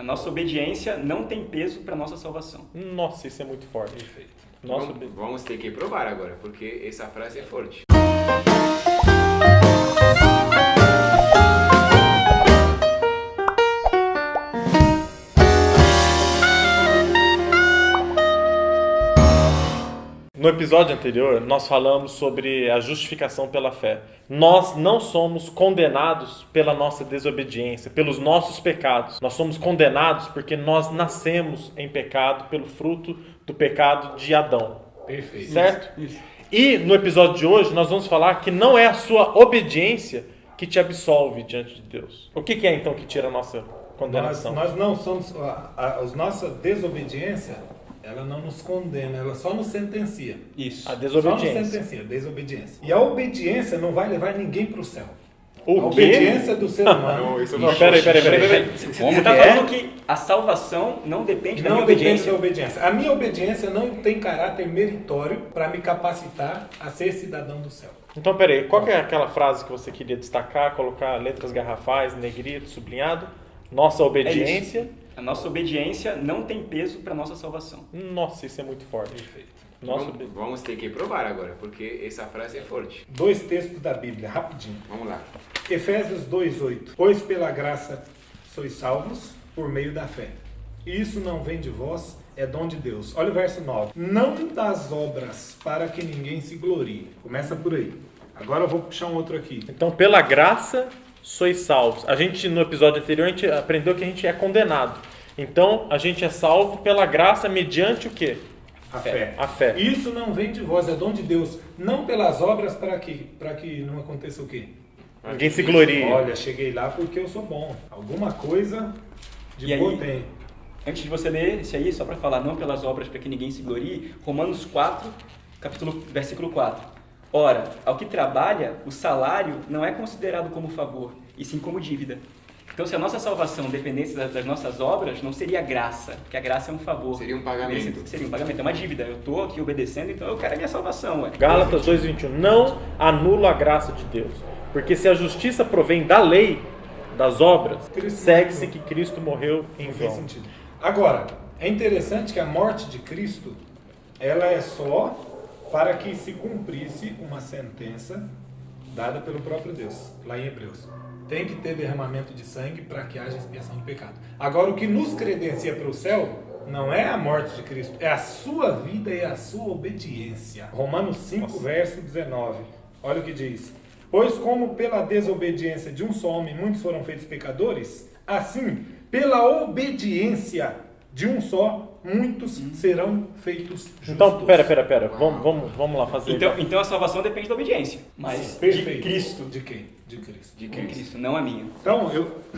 A nossa obediência não tem peso para a nossa salvação. Nossa, isso é muito forte. Perfeito. Nossa, Vamos ter que provar agora, porque essa frase é forte. No episódio anterior, nós falamos sobre a justificação pela fé. Nós não somos condenados pela nossa desobediência, pelos nossos pecados. Nós somos condenados porque nós nascemos em pecado pelo fruto do pecado de Adão. Perfeito. Certo? Isso. E no episódio de hoje, nós vamos falar que não é a sua obediência que te absolve diante de Deus. O que é então que tira a nossa condenação? Nós não somos... A nossa desobediência... Ela não nos condena, ela só nos sentencia. Isso. A desobediência. Só nos sentencia, a desobediência. E a obediência não vai levar ninguém para o céu. O a quê? obediência do ser humano. Não, isso Não, peraí. Você está falando que a salvação não depende da minha Não depende obediência? da obediência. A minha obediência não tem caráter meritório para me capacitar a ser cidadão do céu. Então, peraí, qual que é aquela frase que você queria destacar, colocar letras garrafais, negrito, sublinhado? Nossa obediência... A nossa obediência não tem peso para a nossa salvação. Nossa, isso é muito forte. Perfeito. Nossa, Vamos ter que provar agora, porque essa frase é forte. 2 textos da Bíblia, rapidinho. Vamos lá. Efésios 2:8. Pois pela graça sois salvos por meio da fé. E isso não vem de vós, é dom de Deus. Olha o verso 9. Não das obras para que ninguém se glorie. Começa por aí. Agora eu vou puxar um outro aqui. Então, pela graça, sois salvos. A gente, no episódio anterior, a gente aprendeu que a gente é condenado. Então, a gente é salvo pela graça mediante o quê? A fé. A fé. Isso não vem de vós, é dom de Deus. Não pelas obras para que não aconteça o quê? Ninguém se glorie. Olha, cheguei lá porque eu sou bom. Alguma coisa de E boa aí? tem. Antes de você ler esse aí, só para falar não pelas obras para que ninguém se glorie, Romanos 4, versículo 4. Ora, ao que trabalha, o salário não é considerado como favor, e sim como dívida. Então, se a nossa salvação dependesse das nossas obras, não seria graça, porque a graça é um favor. Seria um pagamento. Seria um pagamento, é uma dívida. Eu estou aqui obedecendo, então eu quero a minha salvação. Ué. Gálatas 2:21. Não anula a graça de Deus. Porque se a justiça provém da lei, das obras, segue-se que Cristo morreu em Não fez vão. sentido. Agora, é interessante que a morte de Cristo, ela é só para que se cumprisse uma sentença dada pelo próprio Deus, lá em Hebreus. Tem que ter derramamento de sangue para que haja expiação do pecado. Agora, o que nos credencia para o céu não é a morte de Cristo, é a sua vida e a sua obediência. Romanos 5, verso 19. Olha o que diz. Pois como pela desobediência de um só homem muitos foram feitos pecadores, assim, pela obediência de um só, muitos serão feitos justos. Então, pera. Vamos lá fazer. Então a salvação depende da obediência, mas Perfeito. de Cristo. De quem? De Cristo. De Cristo, não a minha.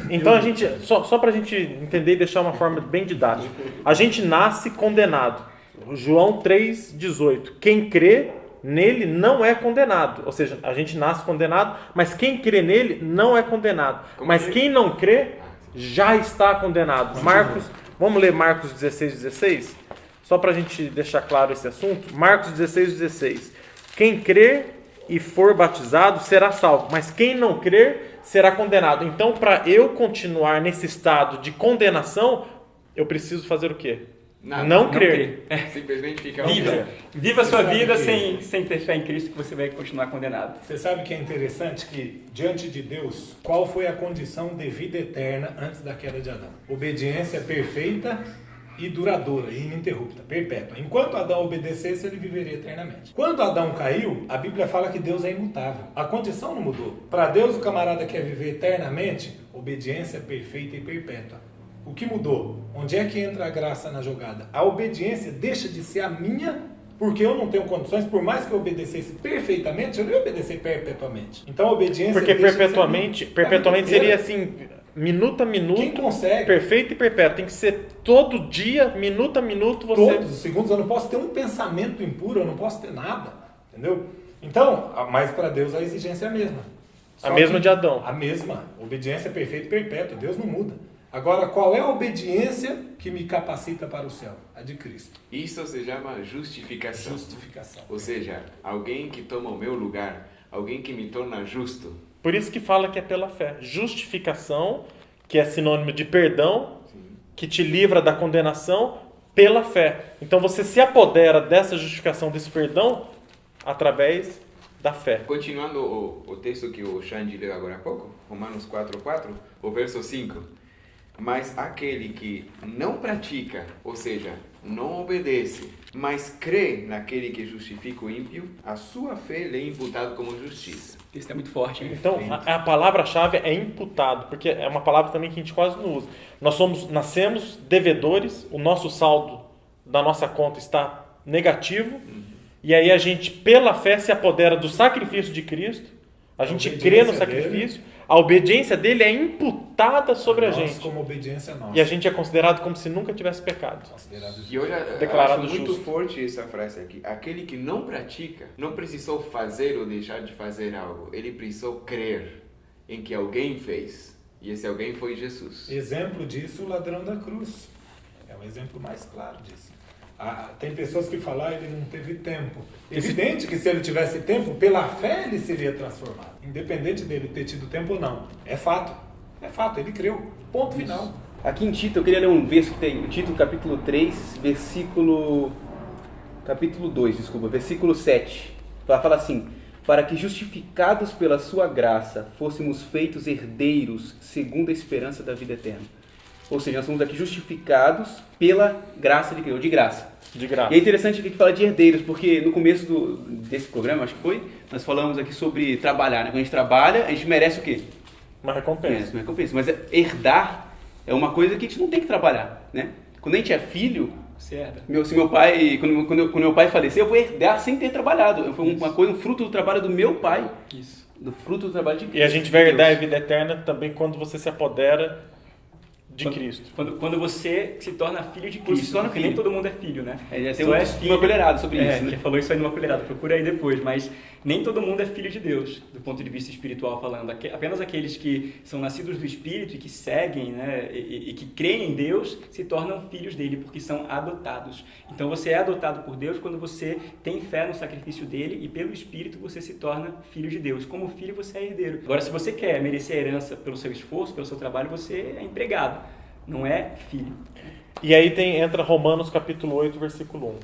Então a gente, só para a gente entender e deixar uma forma bem didática, a gente nasce condenado. João 3,18. Quem crê nele não é condenado. Ou seja, a gente nasce condenado, mas quem crê nele não é condenado. Mas quem não crê já está condenado. Vamos ler Marcos 16:16? Só para a gente deixar claro esse assunto. Marcos 16:16. Quem crer e for batizado será salvo, mas quem não crer será condenado. Então, para eu continuar nesse estado de condenação, eu preciso fazer o quê? Nada. Não crer. Simplesmente fica... Viva a sua Você vida sabe sem ter fé em Cristo, que você vai continuar condenado. Você sabe que é interessante que, diante de Deus, qual foi a condição de vida eterna antes da queda de Adão? Obediência perfeita e duradoura, e ininterrupta, perpétua. Enquanto Adão obedecesse, ele viveria eternamente. Quando Adão caiu, a Bíblia fala que Deus é imutável. A condição não mudou. Para Deus, o camarada quer viver eternamente, obediência perfeita e perpétua. O que mudou? Onde é que entra a graça na jogada? A obediência deixa de ser a minha, porque eu não tenho condições, por mais que eu obedecesse perfeitamente, eu não ia obedecer perpetuamente. Então a obediência Porque deixa perpetuamente de ser a vida seria inteira. assim, minuto a minuto, Quem consegue? perfeito e perpétuo. Tem que ser todo dia, minuto a minuto, você... Todos os segundos, eu não posso ter um pensamento impuro, eu não posso ter nada, entendeu? Então, mas para Deus a exigência é a mesma. A mesma de Adão. A mesma, obediência perfeita e perpétua, Deus não muda. Agora, qual é a obediência que me capacita para o céu? A de Cristo. Isso se chama justificação. Justificação. Ou seja, alguém que toma o meu lugar, alguém que me torna justo. Por isso que fala que é pela fé. Justificação, que é sinônimo de perdão, que te livra da condenação pela fé. Então você se apodera dessa justificação, desse perdão, através da fé. Continuando o texto que o Xande leu agora há pouco, Romanos 4:4, o verso 5. Mas aquele que não pratica, ou seja, não obedece, mas crê naquele que justifica o ímpio, a sua fé lhe é imputado como justiça. Isso é muito forte, hein? Então, a palavra-chave é imputado, porque é uma palavra também que a gente quase não usa. Nascemos devedores, o nosso saldo da nossa conta está negativo, e aí a gente, pela fé, se apodera do sacrifício de Cristo, a gente crê no sacrifício, a obediência dele é imputada sobre a gente. Como obediência nossa. E a gente é considerado como se nunca tivesse pecado. E eu Declarado acho muito justo. forte essa frase aqui. Aquele que não pratica, não precisou fazer ou deixar de fazer algo. Ele precisou crer em que alguém fez. E esse alguém foi Jesus. Exemplo disso, o ladrão da cruz. É um exemplo mais claro disso. Tem pessoas que falam, ele não teve tempo. Evidente que se ele tivesse tempo, pela fé ele seria transformado. Independente dele ter tido tempo ou não. É fato. É fato, ele creu. Ponto final. Aqui em Tito, eu queria ler um verso que tem em Tito, capítulo 3, versículo 7. Fala assim: para que justificados pela sua graça, fôssemos feitos herdeiros segundo a esperança da vida eterna. Ou seja, nós somos aqui justificados pela graça de Deus, de graça. De graça. E é interessante aqui que fala de herdeiros, porque no começo desse programa, acho que foi, nós falamos aqui sobre trabalhar, né? Quando a gente trabalha, a gente merece o quê? Uma recompensa. Uma recompensa. Mas herdar é uma coisa que a gente não tem que trabalhar, né? Quando a gente é filho, se meu pai, quando meu pai faleceu, eu vou herdar sem ter trabalhado. Foi uma coisa, um fruto do trabalho do meu pai. Isso. Do fruto do trabalho de Cristo. E a gente vai herdar a vida eterna também quando você se apodera de Cristo. Quando você se torna filho de Cristo. Se torna porque filho. nem todo mundo é filho, né? Já tem uma colherada sobre isso, né? Que falou isso aí numa colherada, procura aí depois. Mas nem todo mundo é filho de Deus, do ponto de vista espiritual falando. Apenas aqueles que são nascidos do Espírito e que seguem, né, e que creem em Deus, se tornam filhos dele, porque são adotados. Então você é adotado por Deus quando você tem fé no sacrifício dele e pelo Espírito você se torna filho de Deus. Como filho você é herdeiro. Agora, se você quer merecer a herança pelo seu esforço, pelo seu trabalho, você é empregado, não é filho. E aí entra Romanos capítulo 8, versículo 1.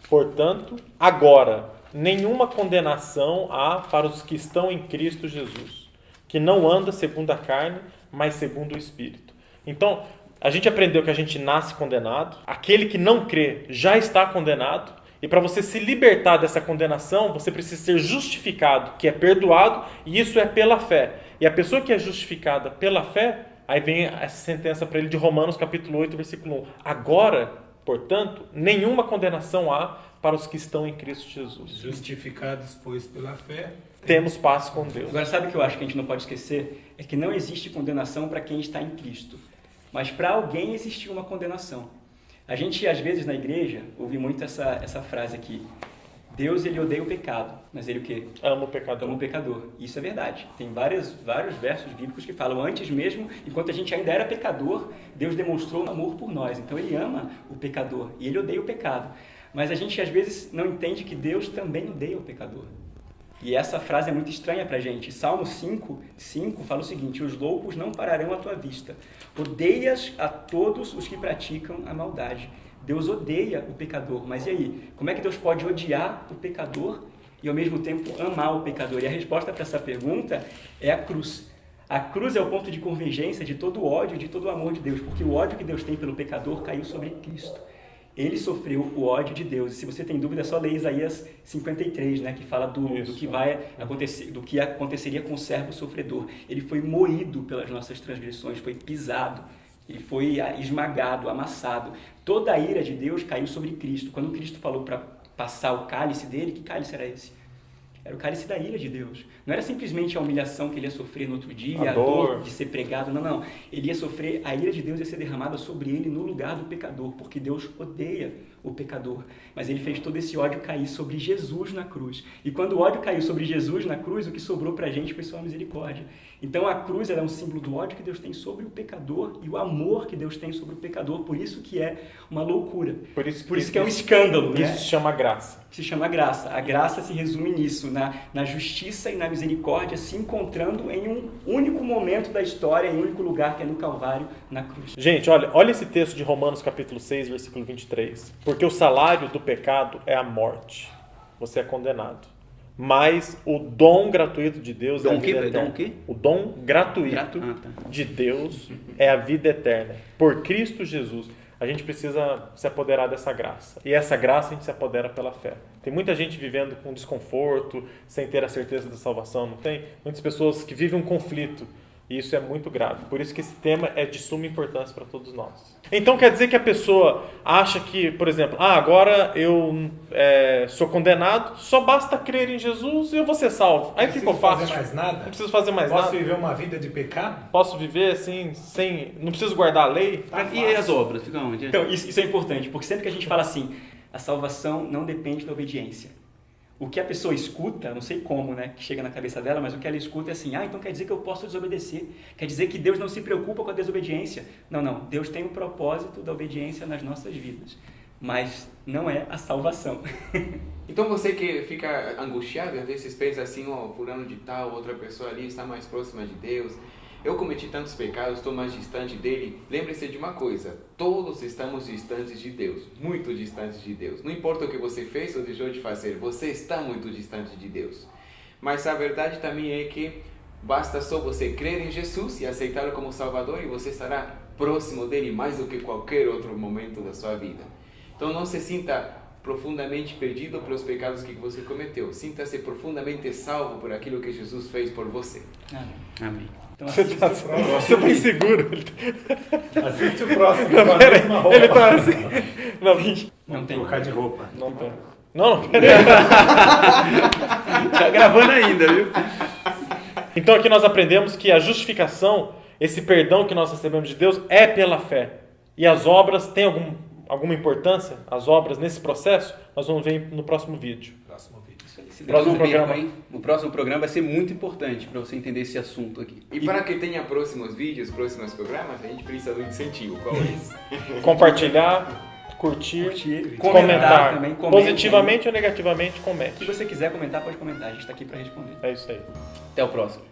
Portanto, agora, nenhuma condenação há para os que estão em Cristo Jesus, que não anda segundo a carne, mas segundo o Espírito. Então, a gente aprendeu que a gente nasce condenado, aquele que não crê já está condenado, e para você se libertar dessa condenação, você precisa ser justificado, que é perdoado, e isso é pela fé. E a pessoa que é justificada pela fé, aí vem essa sentença para ele de Romanos capítulo 8, versículo 1. Agora, portanto, nenhuma condenação há para os que estão em Cristo Jesus. Justificados, pois, pela fé, Temos paz com Deus. Agora, sabe o que eu acho que a gente não pode esquecer? É que não existe condenação para quem está em Cristo. Mas para alguém existiu uma condenação. A gente, às vezes, na igreja, ouve muito essa frase aqui. Deus, ele odeia o pecado, mas ele o quê? Ama o pecador. Ama o pecador. Isso é verdade. Tem vários versos bíblicos que falam antes mesmo, enquanto a gente ainda era pecador, Deus demonstrou um amor por nós. Então ele ama o pecador e ele odeia o pecado. Mas a gente às vezes não entende que Deus também odeia o pecador. E essa frase é muito estranha pra gente. Salmo 5 fala o seguinte: os loucos não pararão à tua vista. Odeias a todos os que praticam a maldade. Deus odeia o pecador. Mas e aí? Como é que Deus pode odiar o pecador e ao mesmo tempo amar o pecador? E a resposta para essa pergunta é a cruz. A cruz é o ponto de convergência de todo o ódio, de todo o amor de Deus, porque o ódio que Deus tem pelo pecador caiu sobre Cristo. Ele sofreu o ódio de Deus. E se você tem dúvida, é só ler Isaías 53, né, que fala do que vai acontecer, do que aconteceria com o servo sofredor. Ele foi moído pelas nossas transgressões, foi pisado. Ele foi esmagado, amassado. Toda a ira de Deus caiu sobre Cristo. Quando Cristo falou para passar o cálice dele, que cálice era esse? Era o cálice da ira de Deus. Não era simplesmente a humilhação que ele ia sofrer no outro dia, a dor de ser pregado. Não. Ele ia sofrer, a ira de Deus ia ser derramada sobre ele no lugar do pecador, porque Deus odeia o pecador. Mas ele fez todo esse ódio cair sobre Jesus na cruz. E quando o ódio caiu sobre Jesus na cruz, o que sobrou pra gente foi só a misericórdia. Então a cruz ela é um símbolo do ódio que Deus tem sobre o pecador e o amor que Deus tem sobre o pecador. Por isso que é uma loucura. Por isso que é um escândalo. Isso se chama graça. Se chama graça. A graça se resume nisso. na justiça e na misericórdia se encontrando em um único momento da história, em um único lugar, que é no Calvário, na cruz. Gente, olha esse texto de Romanos capítulo 6, versículo 23. Porque o salário do pecado é a morte. Você é condenado. Mas o dom gratuito de Deus é a vida eterna. Dom o quê? O dom gratuito de Deus é a vida eterna. Por Cristo Jesus. A gente precisa se apoderar dessa graça. E essa graça a gente se apodera pela fé. Tem muita gente vivendo com desconforto, sem ter a certeza da salvação, não tem? Muitas pessoas que vivem um conflito. E isso é muito grave. Por isso que esse tema é de suma importância para todos nós. Então quer dizer que a pessoa acha que, por exemplo, agora eu sou condenado, só basta crer em Jesus e eu vou ser salvo. Aí ficou fácil. Não preciso fazer mais nada? Não preciso fazer mais Posso nada. viver uma vida de pecado? Posso viver assim, sem... Não preciso guardar a lei. E as obras? Fica onde? Então, isso é importante, porque sempre que a gente fala assim, a salvação não depende da obediência. O que a pessoa escuta, não sei como, né, que chega na cabeça dela, mas o que ela escuta é assim, então quer dizer que eu posso desobedecer, quer dizer que Deus não se preocupa com a desobediência. Não, Deus tem um propósito da obediência nas nossas vidas, mas não é a salvação. Então você que fica angustiado, às vezes pensa assim, fulano de tal, outra pessoa ali está mais próxima de Deus. Eu cometi tantos pecados, estou mais distante dele. Lembre-se de uma coisa, todos estamos distantes de Deus, muito distantes de Deus. Não importa o que você fez ou deixou de fazer, você está muito distante de Deus. Mas a verdade também é que basta só você crer em Jesus e aceitá-lo como Salvador e você estará próximo dele mais do que qualquer outro momento da sua vida. Então não se sinta profundamente perdido pelos pecados que você cometeu. Sinta-se profundamente salvo por aquilo que Jesus fez por você. Amém. Então, Você tá inseguro. Assiste o próximo. Ele tá assim. não tem. Trocar de roupa. Não tem. Não, peraí. Tá gravando ainda, viu? Então aqui nós aprendemos que a justificação, esse perdão que nós recebemos de Deus, é pela fé. E as obras têm alguma importância? As obras nesse processo? Nós vamos ver no próximo vídeo. Próximo vídeo. Próximo programa. Hein? O próximo programa vai ser muito importante para você entender esse assunto aqui. E para que tenha próximos vídeos, próximos programas, a gente precisa do incentivo. Qual é esse? Compartilhar, curtir, comentar. Também, comenta. Positivamente ou negativamente, comente. Se você quiser comentar, pode comentar. A gente está aqui para responder. É isso aí. Até o próximo.